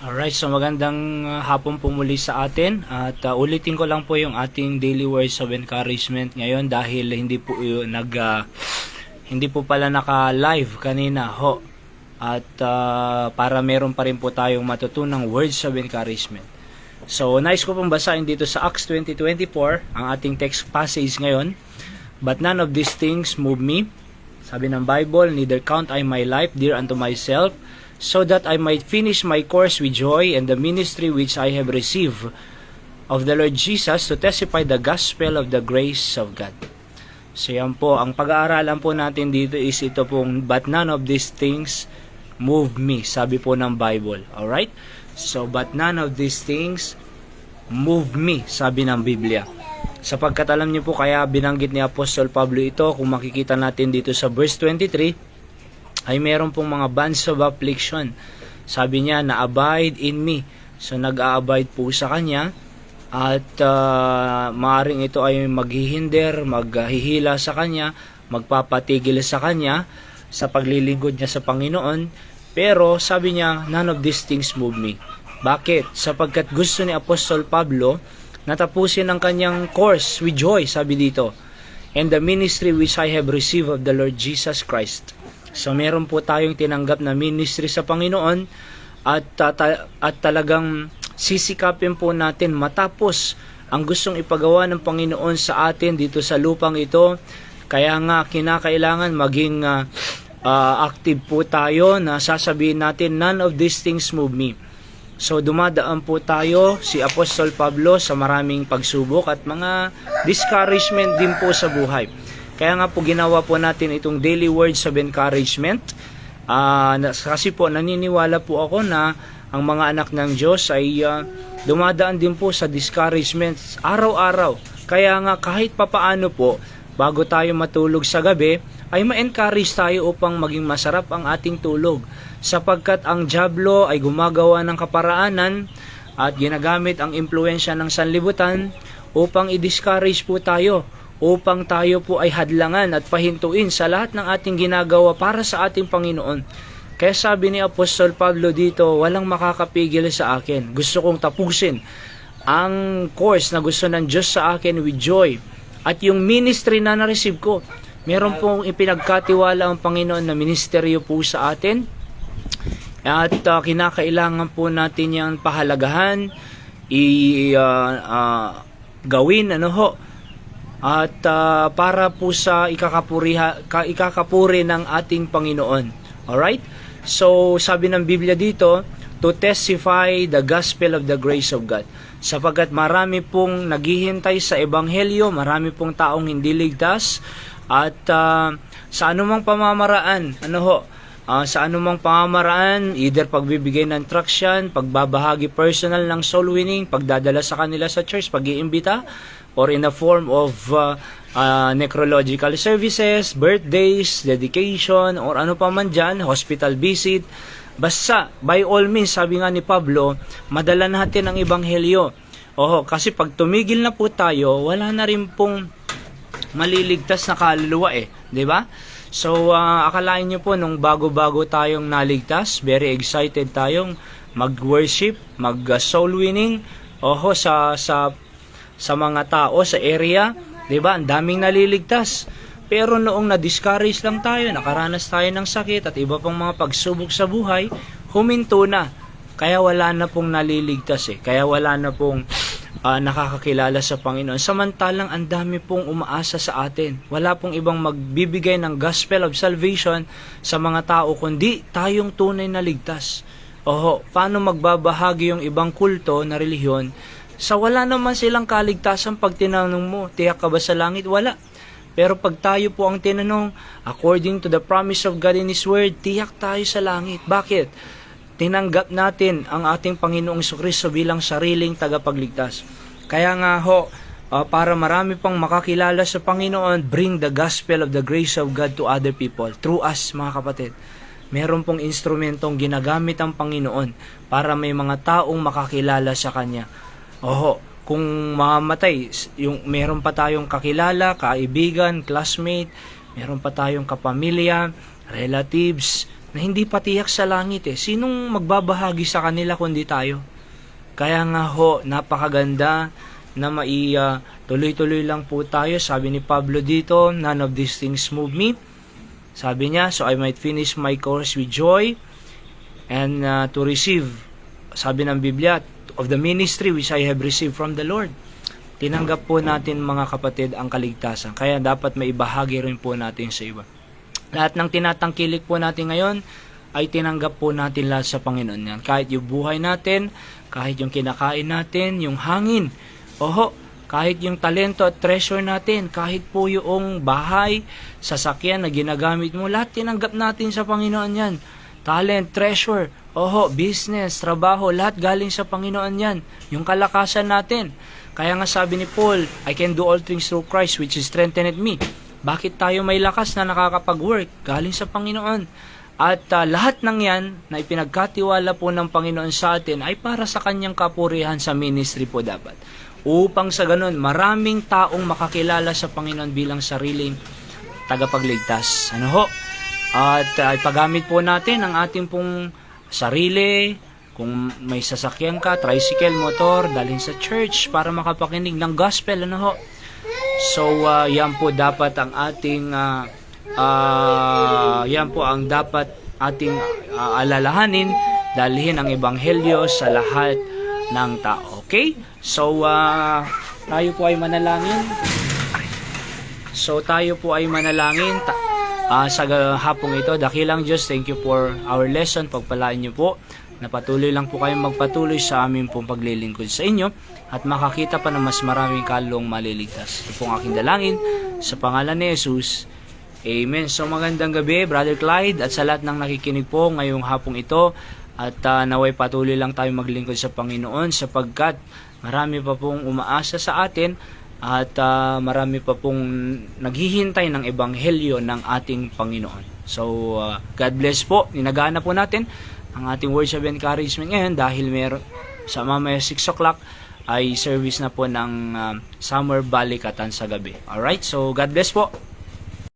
Alright, so magandang hapon po muli sa atin at ulitin ko lang po yung ating daily words of encouragement ngayon dahil hindi po hindi po pala naka-live kanina ho at para meron pa rin po tayong matutunang words of encouragement. So, nais ko pong basahin dito sa Acts 20:24 ang ating text passage ngayon. But none of these things move me. Sabi ng Bible, neither count I my life dear unto myself, so that I might finish my course with joy and the ministry which I have received of the Lord Jesus to testify the gospel of the grace of God. So yan po, ang pag-aaralan po natin dito is ito pong, but none of these things move me, sabi po ng Bible. Alright? So, but none of these things move me, sabi ng Biblia. Sapagkat alam niyo po, kaya binanggit ni Apostol Pablo ito, kung makikita natin dito sa verse 23, ay meron pong mga bands of affliction. Sabi niya na abide in me. So nag-a-abide po sa kanya at maaring ito ay maghihinder, maghihila sa kanya, magpapatigil sa kanya sa paglilingkod niya sa Panginoon. Pero sabi niya, none of these things move me. Bakit? Sapagkat gusto ni Apostol Pablo natapusin ang kanyang course with joy, sabi dito, and the ministry which I have received of the Lord Jesus Christ. So meron po tayong tinanggap na ministry sa Panginoon at talagang sisikapin po natin matapos ang gustong ipagawa ng Panginoon sa atin dito sa lupang ito. Kaya nga kinakailangan maging active po tayo na sasabihin natin, none of these things move me. So dumadaan po tayo, si Apostol Pablo, sa maraming pagsubok at mga discouragement din po sa buhay. Kaya nga po ginawa po natin itong daily words of encouragement. Kasi po naniniwala po ako na ang mga anak ng Diyos ay dumadaan din po sa discouragement araw-araw. Kaya nga kahit papaano po, bago tayo matulog sa gabi, ay ma-encourage tayo upang maging masarap ang ating tulog. Sapagkat ang dyablo ay gumagawa ng kaparaanan at ginagamit ang impluensya ng sanlibutan upang i-discourage po tayo, upang tayo po ay hadlangan at pahintuin sa lahat ng ating ginagawa para sa ating Panginoon. Kaya sabi ni Apostol Pablo dito, walang makakapigil sa akin. Gusto kong tapusin ang course na gusto ng Diyos sa akin with joy. At yung ministry na na-receive ko, meron pong ipinagkatiwala ang Panginoon na ministeryo po sa atin. At kinakailangan po natin yung pahalagahan, gawin, at para po sa ikakapuri ng ating Panginoon. Alright? So, sabi ng Biblia dito, to testify the gospel of the grace of God. Sapagkat marami pong naghihintay sa Ebanghelyo, marami pong taong hindi ligtas, at sa anumang pamamaraan, sa anumang pamamaraan, either pagbibigay ng traction, pagbabahagi personal ng soul winning, pagdadala sa kanila sa church, pag-iimbita, or in the form of necrological services, birthdays, dedication, or ano pa man dyan, hospital visit. Basta, by all means, sabi nga ni Pablo, madala natin ang Ebanghelyo. Kasi pag tumigil na po tayo, wala na rin pong maliligtas na kaluluwa di ba? So, akalain nyo po, nung bago-bago tayong naligtas, very excited tayong mag-worship, mag-soul winning, sa mga tao sa area, 'di ba? Ang daming naliligtas. Pero noong na-discourage lang tayo, nakaranas tayo ng sakit at iba pang mga pagsubok sa buhay, huminto na. Kaya wala na pong naliligtas Kaya wala na pong nakakakilala sa Panginoon. Samantalang ang dami pong umaasa sa atin. Wala pong ibang magbibigay ng gospel of salvation sa mga tao kundi tayong tunay na ligtas. Paano magbabahagi yung ibang kulto na relihiyon sa wala naman silang kaligtasan? Pag tinanong mo, tiyak ka ba sa langit? Wala. Pero pag tayo po ang tinanong, according to the promise of God in His Word, tiyak tayo sa langit. Bakit? Tinanggap natin ang ating Panginoong Jesucristo bilang sariling tagapagligtas. Kaya nga para marami pang makakilala sa Panginoon, bring the gospel of the grace of God to other people. Through us, mga kapatid. Meron pong instrumentong ginagamit ang Panginoon para may mga taong makakilala sa Kanya. Kung mamatay, meron pa tayong kakilala, kaibigan, classmate, meron pa tayong kapamilya, relatives, na hindi patiyak sa langit eh. Sinong magbabahagi sa kanila kundi tayo? Kaya nga ho, napakaganda na tuloy-tuloy lang po tayo. Sabi ni Pablo dito, none of these things move me. Sabi niya, so I might finish my course with joy and to receive, sabi ng Biblia, of the ministry which I have received from the Lord. Tinanggap po natin mga kapatid ang kaligtasan. Kaya dapat maibahagi rin po natin sa iba. Lahat ng tinatangkilik po natin ngayon ay tinanggap po natin lahat sa Panginoon yan. Kahit yung buhay natin, kahit yung kinakain natin, yung hangin, kahit yung talento at treasure natin, kahit po yung bahay, sasakyan na ginagamit mo, lahat tinanggap natin sa Panginoon yan. Talent, treasure, business, trabaho, lahat galing sa Panginoon yan. Yung kalakasan natin. Kaya nga sabi ni Paul, I can do all things through Christ which strengthened me. Bakit tayo may lakas na nakakapag-work? Galing sa Panginoon. At lahat ng yan na ipinagkatiwala po ng Panginoon sa atin ay para sa kanyang kapurihan sa ministry po dapat. Upang sa ganun, maraming taong makakilala sa Panginoon bilang sariling tagapagligtas. At ipagamit po natin ang ating pong sarili. Kung may sasakyan ka, tricycle, motor, dalhin sa church para makapakinig ng gospel. So, yan po dapat ang ating yan po ang dapat ating alalahanin, dalhin ang ebanghelyo sa lahat ng tao. Okay? So, tayo po ay manalangin. Sa hapong ito, dakilang Diyos, thank you for our lesson. Pagpalaan niyo po na patuloy lang po kayong magpatuloy sa aming pong paglilingkod sa inyo at makakita pa ng mas maraming kalong maliligtas. Ito pong aking dalangin sa pangalan ni Jesus. Amen. So magandang gabi, Brother Clyde, at sa lahat ng nakikinig po ngayong hapong ito. At naway patuloy lang tayo maglingkod sa Panginoon sapagkat marami pa pong umaasa sa atin at marami pa pong naghihintay ng ebanghelyo ng ating Panginoon. So God bless po. Ninagana po natin ang ating words of encouragement ngayon dahil sa mamaya 6 o'clock ay service na po ng Summer Balikatan sa gabi. Alright, so God bless po.